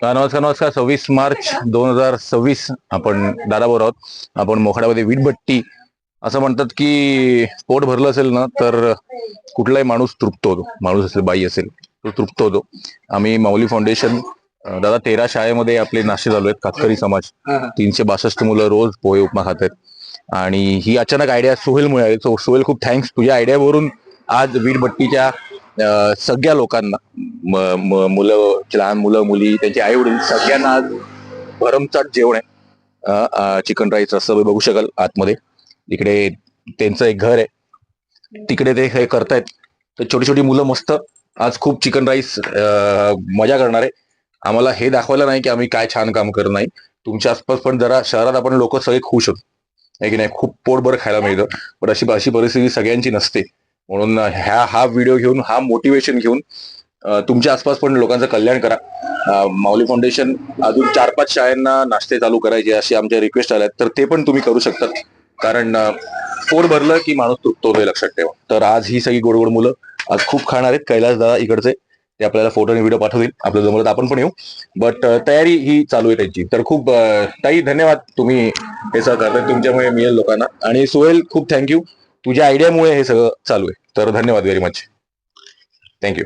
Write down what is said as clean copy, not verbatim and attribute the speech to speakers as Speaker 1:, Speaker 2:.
Speaker 1: नमस्कार नमस्कार. 26 मार्च 2026 आपण दादाबरोबर आहोत. आपण मोखाड्यामध्ये वीटभट्टी. असं म्हणतात की पोट भरलं असेल ना तर कुठलाही माणूस तृप्त होतो. माणूस असेल बाई असेल तो तृप्त होतो. आम्ही माऊली फाउंडेशन दादा 13 शाळेमध्ये आपले नाश्ते चालू आहेत. कातकरी समाज 362 मुलं रोज पोहे उपमा खात आहेत. आणि ही अचानक आयडिया सोहेलमुळे आली. सोहेल खूप थँक्स. तुझ्या आयडियावरून आज वीटभट्टीच्या सगळ्या लोकांना मुलं, लहान मुलं मुली, त्यांचे आई वडील सगळ्यांना आज भरमसाठ जेवण आहे. चिकन राईस रस्सा बघू शकाल आतमध्ये. इकडे त्यांचं एक घर आहे, तिकडे ते हे करतायत. तर छोटी छोटी मुलं मस्त आज खूप चिकन राईस मजा करणार आहे. आम्हाला हे दाखवायला नाही की आम्ही काय छान काम करत नाही. तुमच्या आसपास पण जरा शहरात आपण लोक सगळे खुश होतो आहे की नाही. खूप पोटभर खायला मिळतं. पण अशी अशी परिस्थिती सगळ्यांची नसते. म्हणून हा व्हिडिओ घेऊन, हा मोटिवेशन घेऊन तुमच्या आसपास पण लोकांचं कल्याण करा. माऊली फाउंडेशन अजून 4-5 शाळांना नाश्ते चालू करायचे अशी आमच्या रिक्वेस्ट आल्यात, तर ते पण तुम्ही करू शकतात. कारण पोट भरलं की माणूस तृप्त होतोय, लक्षात ठेवा. तर आज ही सगळी गोड गोड मुलं आज खूप खाणार आहेत. कैलास दादा इकडचे ते आपल्याला फोटो आणि व्हिडिओ पाठवतील. आपल्या जमलं आपण पण येऊ. बट तयारी ही चालू आहे त्यांची. तर खूप ताई धन्यवाद, तुम्ही हे सगळं करताय. तुमच्यामुळे मिळेल लोकांना. आणि सोहेल खूप थँक्यू, तुझ्या आयडियामुळे हे सगळं चालू आहे. तर धन्यवाद व्हेरी मच. थँक्यू.